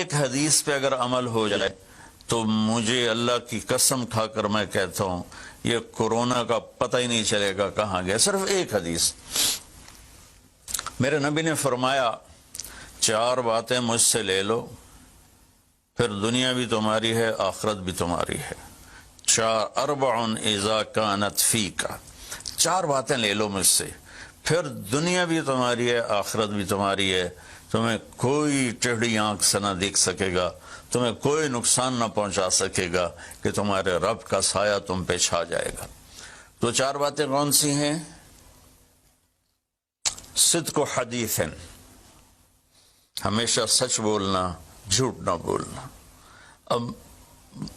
ایک حدیث پہ اگر عمل ہو جائے تو مجھے اللہ کی قسم کھا کر میں کہتا ہوں یہ کورونا کا پتہ ہی نہیں چلے گا کہاں گیا. صرف ایک حدیث. میرے نبی نے فرمایا 4 باتیں مجھ سے لے لو پھر دنیا بھی تمہاری ہے آخرت بھی تمہاری ہے. 4 اذا کانت فیک. 4 باتیں لے لو مجھ سے پھر دنیا بھی تمہاری ہے آخرت بھی تمہاری ہے. تمہیں کوئی ٹیڑھی آنکھ سے نہ دیکھ سکے گا, تمہیں کوئی نقصان نہ پہنچا سکے گا کہ تمہارے رب کا سایہ تم پہ چھا جائے گا. تو 4 باتیں کون سی ہیں؟ صدق و حدیث, ہمیشہ سچ بولنا, جھوٹ نہ بولنا. اب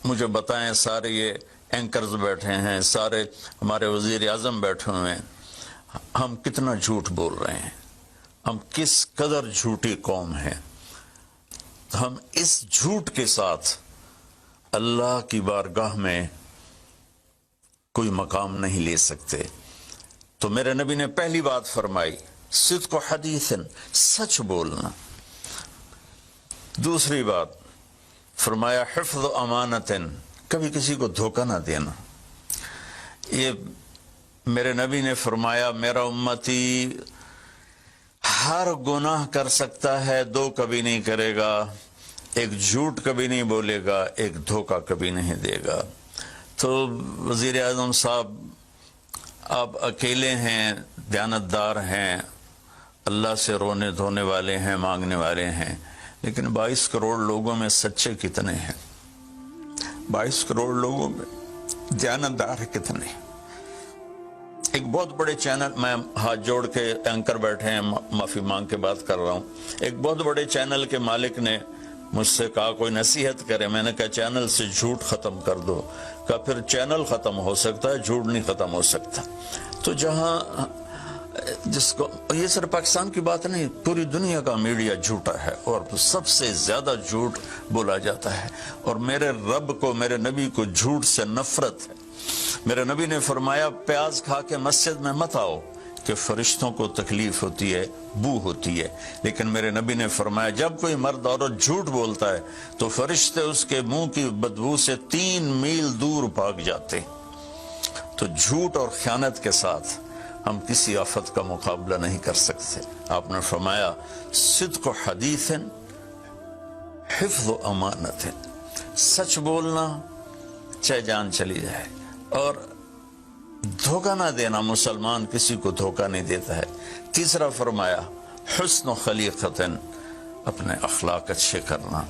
مجھے بتائیں, سارے یہ اینکرز بیٹھے ہیں, سارے ہمارے وزیر اعظم بیٹھے ہوئے ہیں, ہم کتنا جھوٹ بول رہے ہیں, ہم کس قدر جھوٹی قوم ہیں. ہم اس جھوٹ کے ساتھ اللہ کی بارگاہ میں کوئی مقام نہیں لے سکتے. تو میرے نبی نے پہلی بات فرمائی صدق و حدیث, سچ بولنا. دوسری بات فرمایا حفظ و امانت, کبھی کسی کو دھوکہ نہ دینا. یہ میرے نبی نے فرمایا میرا امتی ہر گناہ کر سکتا ہے, 2 کبھی نہیں کرے گا, ایک جھوٹ کبھی نہیں بولے گا, ایک دھوکہ کبھی نہیں دے گا. تو وزیر اعظم صاحب آپ اکیلے ہیں, دیانتدار ہیں, اللہ سے رونے دھونے والے ہیں, مانگنے والے ہیں, لیکن 22 کروڑ لوگوں میں سچے کتنے ہیں؟ 22 کروڑ لوگوں میں دیانتدار کتنے ہیں؟ ایک بہت بڑے چینل, میں ہاتھ جوڑ کے اینکر بیٹھے ہیں, معافی مانگ کے بات کر رہا ہوں, ایک بہت بڑے چینل کے مالک نے مجھ سے کہا کوئی نصیحت کرے. میں نے کہا چینل سے جھوٹ ختم کر دو. کہا پھر چینل ختم ہو سکتا ہے, جھوٹ نہیں ختم ہو سکتا. تو جہاں جس کو, یہ صرف پاکستان کی بات نہیں, پوری دنیا کا میڈیا جھوٹا ہے اور سب سے زیادہ جھوٹ بولا جاتا ہے. اور میرے رب کو, میرے نبی کو جھوٹ سے نفرت ہے. میرے نبی نے فرمایا پیاز کھا کے مسجد میں مت آؤ کہ فرشتوں کو تکلیف ہوتی ہے, بو ہوتی ہے. لیکن میرے نبی نے فرمایا جب کوئی مرد عورت جھوٹ بولتا ہے تو فرشتے اس کے منہ کی بدبو سے 3 میل دور بھاگ جاتے. تو جھوٹ اور خیانت کے ساتھ ہم کسی آفت کا مقابلہ نہیں کر سکتے. آپ نے فرمایا صدق و حدیث, حفظ و امانت, سچ بولنا چاہے جان چلی جائے, اور دھوکہ نہ دینا. مسلمان کسی کو دھوکہ نہیں دیتا ہے. تیسرا فرمایا حسن و خلیقت, اپنے اخلاق اچھے کرنا,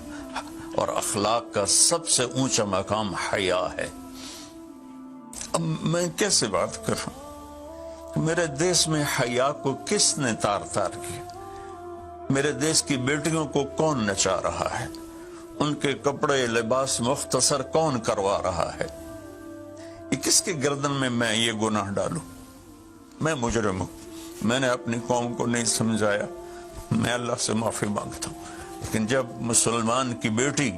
اور اخلاق کا سب سے اونچا مقام حیا ہے. اب میں کیسے بات کروں؟ میرے دیش میں حیا کو کس نے تار تار کیا؟ میرے دیش کی بیٹیوں کو کون نچا رہا ہے؟ ان کے کپڑے لباس مختصر کون کروا رہا ہے؟ یہ کس کے گردن میں یہ گناہ ڈالوں؟ میں مجرم ہوں, میں نے اپنی قوم کو نہیں سمجھایا, میں اللہ سے معافی مانگتا ہوں. لیکن جب مسلمان کی بیٹی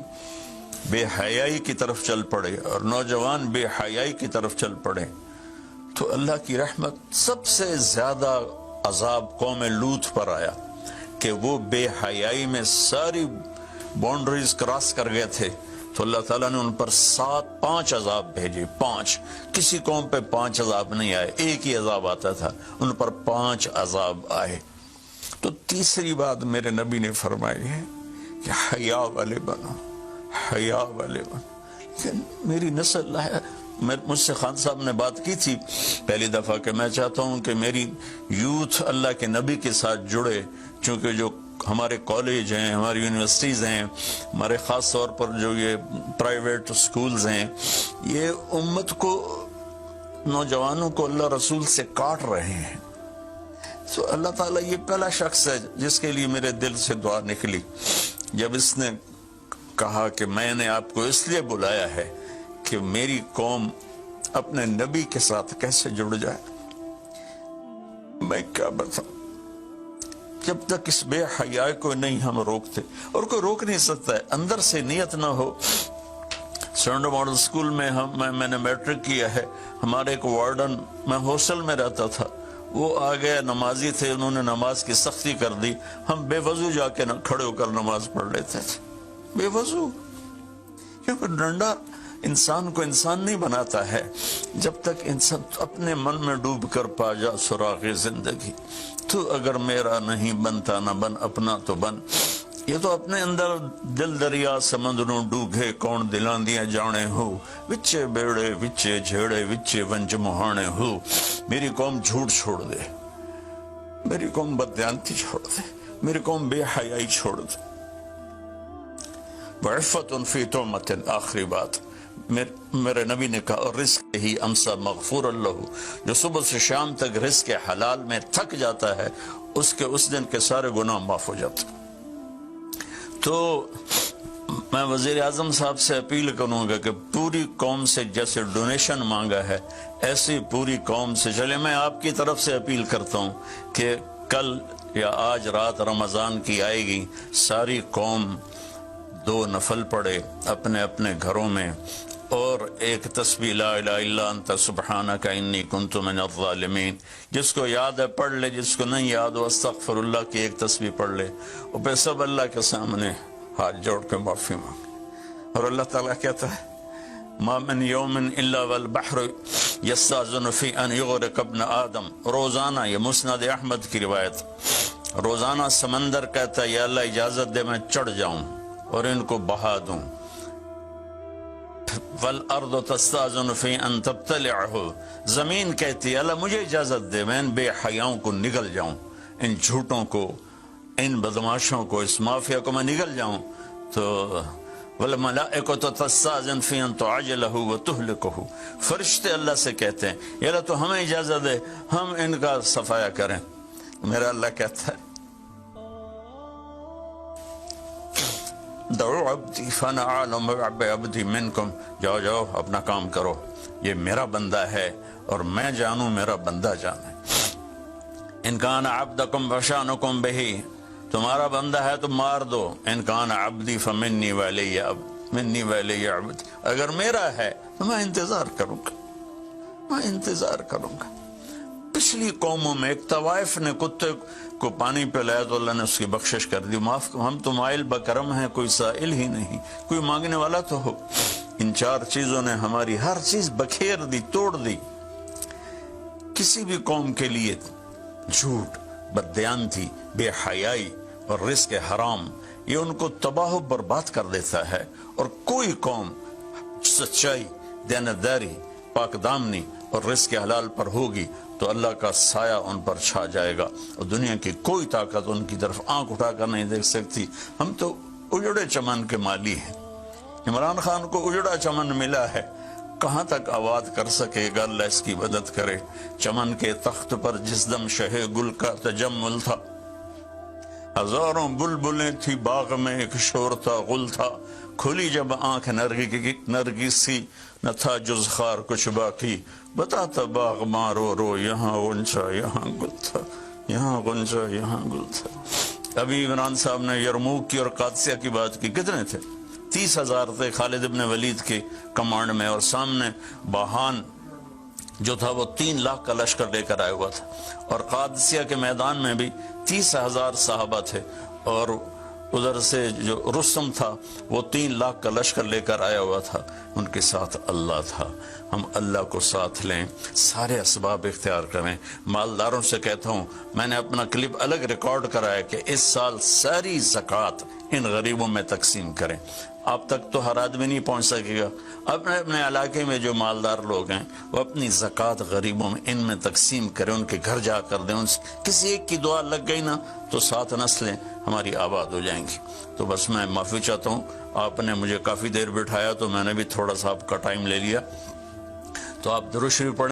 بے حیائی کی طرف چل پڑے اور نوجوان بے حیائی کی طرف چل پڑے تو اللہ کی رحمت. سب سے زیادہ عذاب قوم لوط پر آیا کہ وہ بے حیائی میں ساری باؤنڈریز کراس کر گئے تھے, تو اللہ تعالیٰ نے ان پر 5 عذاب بھیجے. 5, کسی قوم پہ 5 عذاب نہیں آئے, ایک ہی عذاب آتا تھا, ان پر 5 عذاب آئے. تو تیسری بات میرے نبی نے فرمائی ہے کہ حیا والے بنو, حیا والے بنو. میری نسل ہے, مجھ سے خان صاحب نے بات کی تھی پہلی دفعہ کہ میں چاہتا ہوں کہ میری یوتھ اللہ کے نبی کے ساتھ جڑے, چونکہ جو ہمارے کالج ہیں, ہماری یونیورسٹیز ہیں, ہمارے خاص طور پر جو یہ پرائیویٹ سکولز ہیں, یہ امت کو, نوجوانوں کو اللہ رسول سے کاٹ رہے ہیں. تو اللہ تعالیٰ یہ پہلا شخص ہے جس کے لیے میرے دل سے دعا نکلی جب اس نے کہا کہ میں نے آپ کو اس لیے بلایا ہے کہ میری قوم اپنے نبی کے ساتھ کیسے جڑ جائے. میں کیا بتاؤں, جب تک اس بے حیا کو نہیں ہم روکتے, اور کوئی روک نہیں سکتا ہے, اندر سے نیت نہ ہو. سرنڈر ماڈل سکول میں میں نے میٹرک کیا ہے, ہمارے ایک وارڈن, میں ہاسٹل میں رہتا تھا, وہ آ گئے, نمازی تھے, انہوں نے نماز کی سختی کر دی, ہم بے وضو جا کے کھڑے ہو کر نماز پڑھ لیتے تھے. بے وضو، کیونکہ ڈنڈا انسان کو انسان نہیں بناتا ہے جب تک انسان اپنے من میں ڈوب کر پا جا سراغ زندگی۔ تو اگر میرا نہیں بنتا نہ بن، اپنا تو بن۔ یہ تو اپنے اندر دل دریا سمندروں ڈوگے کون دلان دیا جانے ہو، وچے بیڑے وچے جھیڑے وچے ونج مہانے ہو۔ میری قوم جھوٹ چھوڑ دے، میری قوم بددیانتی چھوڑ دے، میری قوم بے حیائی چھوڑ دے۔ وعفت فی تہمت، آخری بات میرے نبی نے کہا، رزق ہی امسا مغفور اللہ، جو صبح سے شام تک رزق حلال میں تھک جاتا ہے اس کے اس دن کے سارے گناہ معاف ہو جاتے۔ تو میں وزیر اعظم صاحب سے اپیل کروں گا کہ پوری قوم سے جیسے ڈونیشن مانگا ہے ایسی پوری قوم سے چلے۔ میں آپ کی طرف سے اپیل کرتا ہوں کہ کل یا آج رات رمضان کی آئے گی، ساری قوم 2 نفل پڑھے اپنے اپنے گھروں میں، اور ایک تسبیح لا الہ الا انت سبحانک انی کنت من الظالمین، جس کو یاد ہے پڑھ لے، جس کو نہیں یاد ہو استغفر اللہ کی ایک تسبیح پڑھ لے، اور پھر سب اللہ کے سامنے ہاتھ جوڑ کے معافی مانگے۔ اور اللہ تعالیٰ کہتا ہے ما من یوم الا والبحر یستاذن فی ان یغرق ابن آدم، روزانہ، یہ مسند احمد کی روایت، روزانہ سمندر کہتا ہے یا اللہ اجازت دے میں چڑھ جاؤں اور ان کو بہا دوں۔ والارض تستاذن فی ان تبتلعہ، زمین کہتی ہے اللہ مجھے اجازت دے میں ان بے حیاؤں کو نگل جاؤں، ان جھوٹوں کو، ان بدماشوں کو، اس مافیا کو میں نگل جاؤں۔ تو والملائکۃ تستاذن فی ان تعجلہ وتہلکہ، فرشتے اللہ سے کہتے ہیں یا اللہ تو ہمیں اجازت دے ہم ان کا صفایا کریں۔ میرا اللہ کہتا ہے دعو عبدی فانا عالم بعبدی منکم، جاؤ جاؤ اپنا کام کرو، یہ میرا بندہ ہے اور میں جانوں میرا بندہ جانے۔ ان کان عبدکم فشانکم بہی، تمہارا بندہ ہے تو مار دو، ان کان عبدی فمنی ولی عبد، اگر میرا ہے تو میں انتظار کروں گا، میں انتظار کروں گا۔ پچھلی قوموں میں ایک طوائف نے کتے کو پانی پلایا تو اللہ نے اس کی بخشش کر دی، معاف، ہم تو مائل بکرم ہیں، کوئی سائل ہی نہیں، کوئی مانگنے والا تو ہو۔ ان 4 چیزوں نے ہماری ہر چیز بکھیر دی، توڑ دی۔ کسی بھی قوم کے لیے جھوٹ، بددیانتی، بے حیائی اور رزق حرام یہ ان کو تباہ و برباد کر دیتا ہے، اور کوئی قوم سچائی، دیانتداری، پاک دامنی اور رزق حلال پر ہوگی تو اللہ کا سایہ ان پر چھا جائے گا، اور دنیا کی کوئی طاقت ان کی طرف آنکھ اٹھا کر نہیں دیکھ سکتی۔ ہم تو اجڑے چمن کے مالی ہیں، عمران خان کو اجڑا چمن ملا ہے، کہاں تک آباد کر سکے گا، اللہ اس کی مدد کرے۔ چمن کے تخت پر جس دم شہ گل کا تجمل تھا، ہزاروں بلبلیں تھی باغ میں، ایک شور تھا، غل تھا، کھلی جب آنکھ نرگسی نہ تھا جز خار کچھ باقی، بتاتا باغ مارو رو، یہاں غنچہ یہاں گل تھا، یہاں غنچہ یہاں گل تھا۔ ابھی عمران صاحب نے یرموک کی اور قادسیہ کی بات کی، کتنے تھے؟ 30,000 تھے خالد ابن ولید کے کمانڈ میں، اور سامنے باہان جو تھا وہ 3 لاکھ کا لشکر لے کر آیا ہوا تھا، اور قادسیہ کے میدان میں بھی 30,000 صحابہ تھے، اور ادھر سے جو رستم تھا وہ 3 لاکھ کا لشکر لے کر آیا ہوا تھا، ان کے ساتھ اللہ تھا۔ ہم اللہ کو ساتھ لیں، سارے اسباب اختیار کریں۔ مالداروں سے کہتا ہوں، میں نے اپنا کلپ الگ ریکارڈ کرایا کہ اس سال ساری زکوٰۃ ان غریبوں میں تقسیم کریں۔ آپ تک تو ہر آدمی نہیں پہنچ سکے گا، اپنے اپنے علاقے میں جو مالدار لوگ ہیں وہ اپنی زکوٰۃ غریبوں میں ان میں تقسیم کریں، ان کے گھر جا کر دیں، کسی ایک کی دعا لگ گئی نا تو 7 نسلیں ہماری آباد ہو جائیں گی۔ تو بس میں معافی چاہتا ہوں، آپ نے مجھے کافی دیر بٹھایا تو میں نے بھی تھوڑا سا آپ کا ٹائم لے لیا، تو آپ درود شریف پڑھیں۔